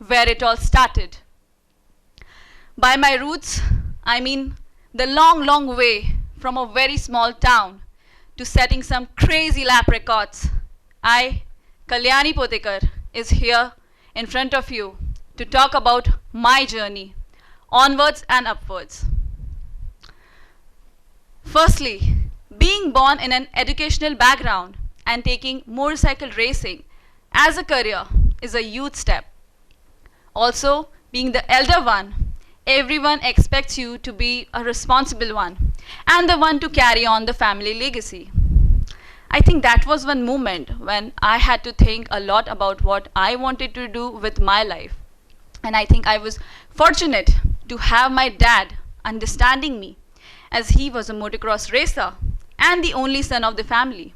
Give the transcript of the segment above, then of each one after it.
where it all started. By my roots, I mean the long, long way from a very small town to setting some crazy lap records. I, Kalyani Potekar, is here in front of you to talk about my journey, onwards and upwards. Firstly, being born in an educational background and taking motorcycle racing as a career is a huge step. Also, being the elder one, everyone expects you to be a responsible one and the one to carry on the family legacy. I think that was one moment when I had to think a lot about what I wanted to do with my life. And I think I was fortunate to have my dad understanding me, as he was a motocross racer and the only son of the family.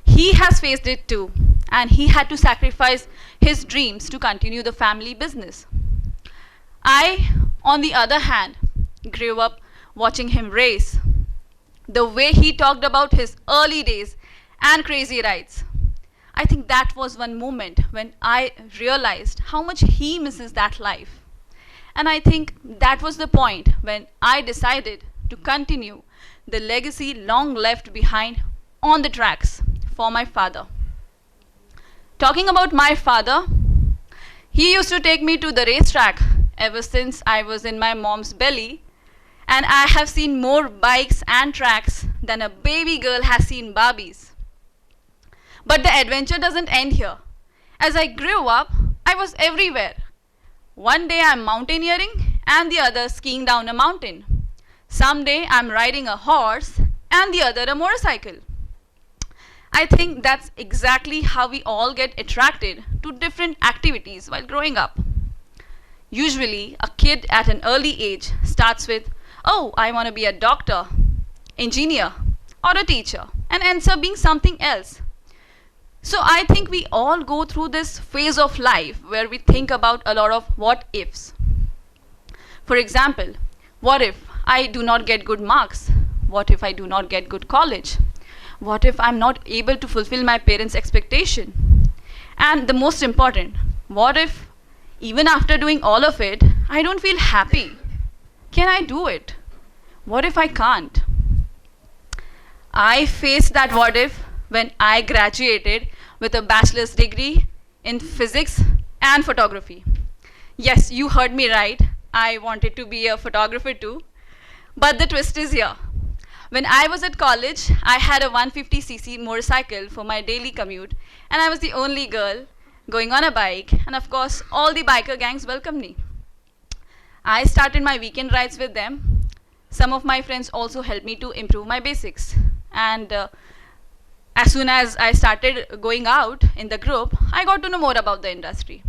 He has faced it too, and he had to sacrifice his dreams to continue the family business. I, on the other hand, grew up watching him race. The way he talked about his early days and crazy rides. I think that was one moment when I realized how much he misses that life. And I think that was the point when I decided to continue the legacy long left behind on the tracks for my father. Talking about my father, he used to take me to the racetrack ever since I was in my mom's belly, and I have seen more bikes and tracks than a baby girl has seen Barbies. But the adventure doesn't end here. As I grew up, I was everywhere. One day I'm mountaineering and the other skiing down a mountain. Someday I'm riding a horse and the other a motorcycle. I think that's exactly how we all get attracted to different activities while growing up. Usually, a kid at an early age starts with, oh, I want to be a doctor, engineer, or a teacher, and ends up being something else. So I think we all go through this phase of life where we think about a lot of what ifs. For example, what if I do not get good marks? What if I do not get good college? What if I'm not able to fulfill my parents' expectation? And the most important, what if even after doing all of it, I don't feel happy? Can I do it? What if I can't? I faced that what if when I graduated with a bachelor's degree in physics and photography. Yes, you heard me right. I wanted to be a photographer too. But the twist is here. When I was at college, I had a 150cc motorcycle for my daily commute, and I was the only girl going on a bike, and of course, all the biker gangs welcomed me. I started my weekend rides with them. Some of my friends also helped me to improve my basics. And as soon as I started going out in the group, I got to know more about the industry.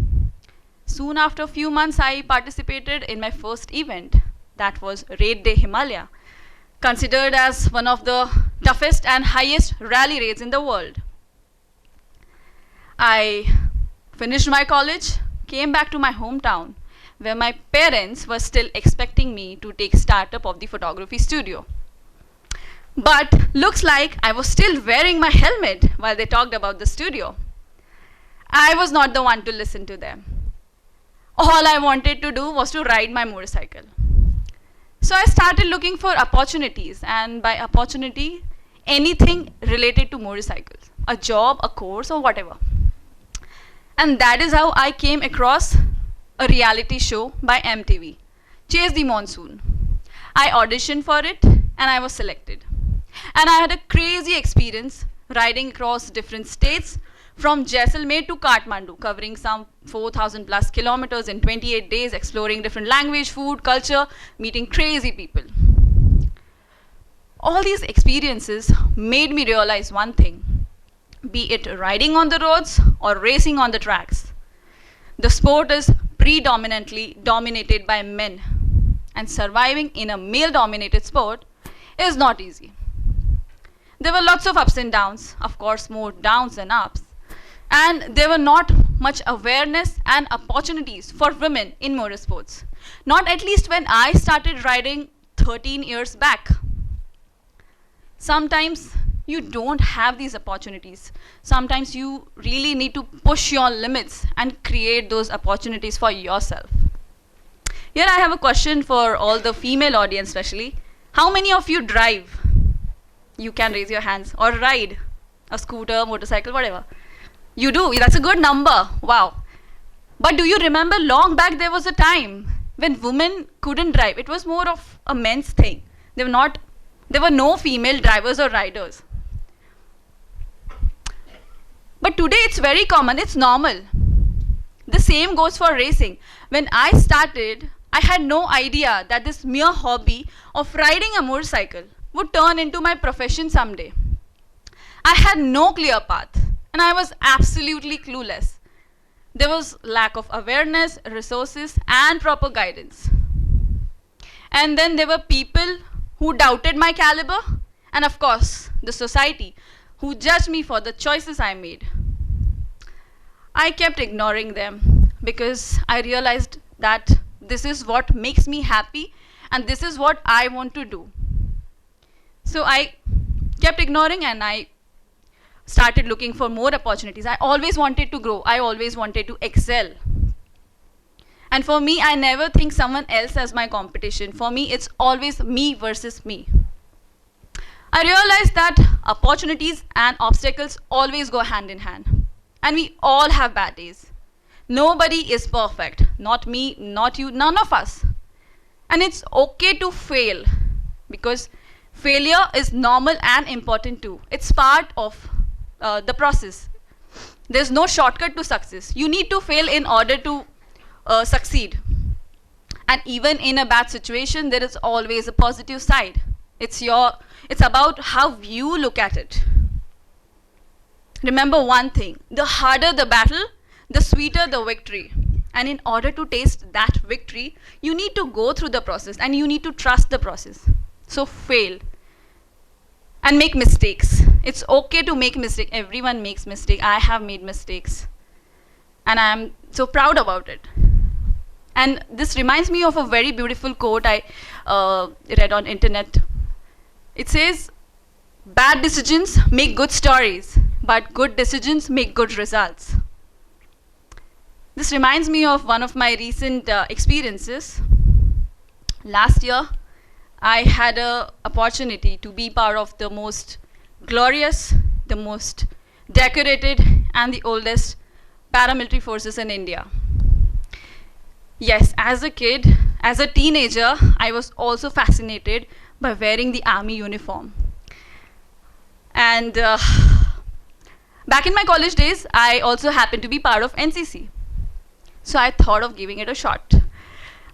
Soon after a few months, I participated in my first event. That was Raid Day Himalaya, considered as one of the toughest and highest rally raids in the world. I finished my college, came back to my hometown, where my parents were still expecting me to take startup of the photography studio. But looks like I was still wearing my helmet while they talked about the studio. I was not the one to listen to them. All I wanted to do was to ride my motorcycle. So I started looking for opportunities, and by opportunity, anything related to motorcycles, a job, a course, or whatever. And that is how I came across a reality show by MTV, Chase the Monsoon. I auditioned for it and I was selected. And I had a crazy experience riding across different states from Jaisalmer to Kathmandu, covering some 4,000 plus kilometers in 28 days, exploring different language, food, culture, meeting crazy people. All these experiences made me realize one thing, be it riding on the roads or racing on the tracks. The sport is predominantly dominated by men, and surviving in a male-dominated sport is not easy. There were lots of ups and downs, of course more downs than ups, and there were not much awareness and opportunities for women in motorsports. Not at least when I started riding 13 years back. Sometimes you don't have these opportunities. Sometimes you really need to push your limits and create those opportunities for yourself. Here I have a question for all the female audience especially. How many of you drive? You can raise your hands. Or ride a scooter, motorcycle, whatever. You do. That's a good number. Wow. But do you remember long back there was a time when women couldn't drive? It was more of a men's thing. There were no female drivers or riders. But today it's very common. It's normal. The same goes for racing. When I started, I had no idea that this mere hobby of riding a motorcycle would turn into my profession someday. I had no clear path and I was absolutely clueless. There was lack of awareness, resources and proper guidance. And then there were people who doubted my caliber and of course the society who judged me for the choices I made. I kept ignoring them because I realized that this is what makes me happy and this is what I want to do. So I kept ignoring and I started looking for more opportunities. I always wanted to grow. I always wanted to excel. And for me, I never think someone else as my competition. For me, it's always me versus me. I realized that opportunities and obstacles always go hand in hand. And we all have bad days. Nobody is perfect. Not me, not you, none of us. And it's okay to fail because failure is normal and important too. It's part of the process. There's no shortcut to success. You need to fail in order to succeed. And even in a bad situation, there is always a positive side. It's about how you look at it. Remember one thing, the harder the battle, the sweeter the victory. And in order to taste that victory, you need to go through the process and you need to trust the process. So fail and make mistakes. It's okay to make mistakes. Everyone makes mistakes. I have made mistakes. And I am so proud about it. And this reminds me of a very beautiful quote I read on internet. It says, bad decisions make good stories, but good decisions make good results. This reminds me of one of my recent experiences. Last year, I had an opportunity to be part of the most glorious, the most decorated, and the oldest paramilitary forces in India. Yes, as a kid, as a teenager, I was also fascinated by wearing the army uniform. And back in my college days, I also happened to be part of NCC. So I thought of giving it a shot.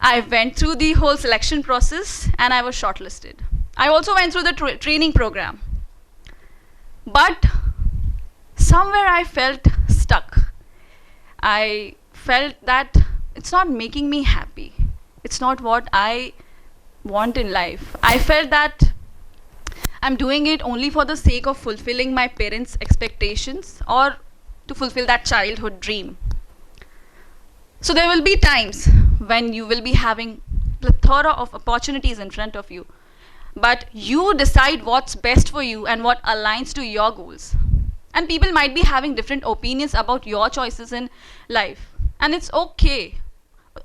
I went through the whole selection process and I was shortlisted. I also went through the training program. But somewhere I felt stuck. I felt that it's not making me happy. It's not what I want in life. I felt that I'm doing it only for the sake of fulfilling my parents' expectations or to fulfill that childhood dream. So there will be times when you will be having plethora of opportunities in front of you, but you decide what's best for you and what aligns to your goals. And people might be having different opinions about your choices in life, and it's okay.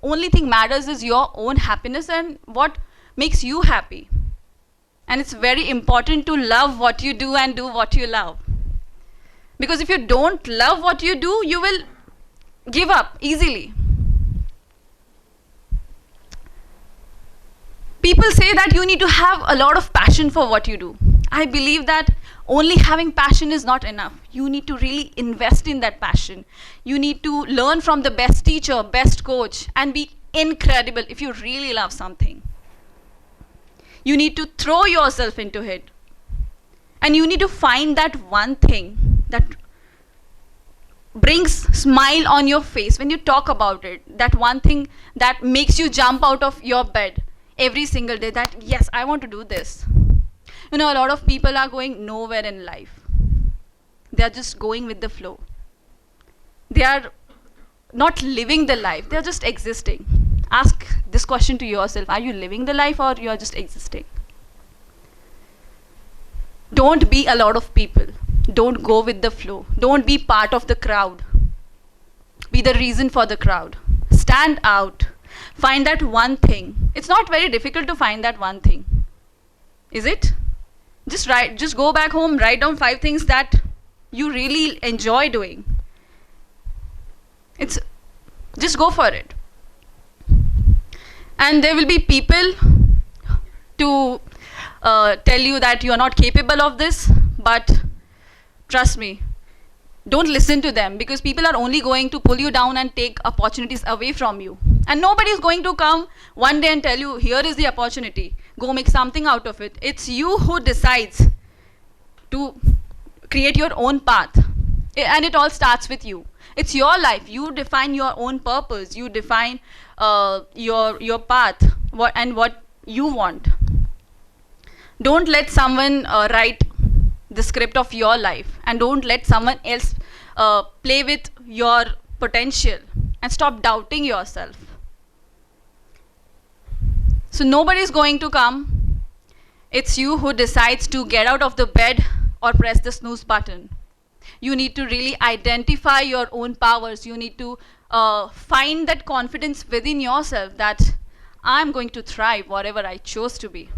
Only thing matters is your own happiness and what makes you happy. And it's very important to love what you do and do what you love. Because if you don't love what you do, you will give up easily. People say that you need to have a lot of passion for what you do. I believe that only having passion is not enough. You need to really invest in that passion. You need to learn from the best teacher, best coach, and be incredible if you really love something. You need to throw yourself into it. And you need to find that one thing that brings smile on your face when you talk about it. That one thing that makes you jump out of your bed every single day, that yes, I want to do this. You know, a lot of people are going nowhere in life. They are just going with the flow. They are not living the life. They are just existing. Ask this question to yourself. Are you living the life or you are just existing? Don't be a lot of people. Don't go with the flow. Don't be part of the crowd. Be the reason for the crowd. Stand out. Find that one thing. It's not very difficult to find that one thing. Is it? Just go back home, write down 5 things that you really enjoy doing. Just go for it. And there will be people to tell you that you are not capable of this, but trust me, don't listen to them, because people are only going to pull you down and take opportunities away from you. And nobody is going to come one day and tell you, here is the opportunity, go make something out of it. It's you who decides to create your own path. And it all starts with you. It's your life. You define your own purpose. You define your path, what you want. Don't let someone write the script of your life, and don't let someone else play with your potential, and stop doubting yourself. So nobody is going to come. It's you who decides to get out of the bed or press the snooze button. You need to really identify your own powers. You need to find that confidence within yourself that I'm going to thrive whatever I chose to be.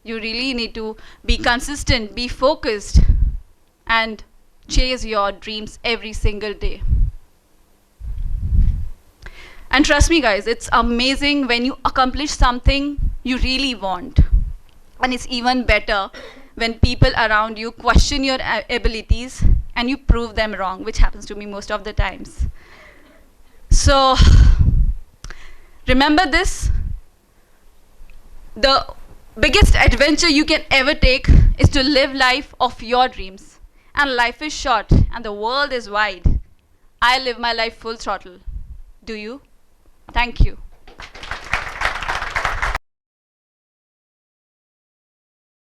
You really need to be consistent, be focused, and chase your dreams every single day. And trust me guys, it's amazing when you accomplish something you really want. And it's even better when people around you question your abilities and you prove them wrong, which happens to me most of the times. So remember this, the biggest adventure you can ever take is to live life of your dreams. And life is short and the world is wide. I live my life full throttle. Do you? Thank you.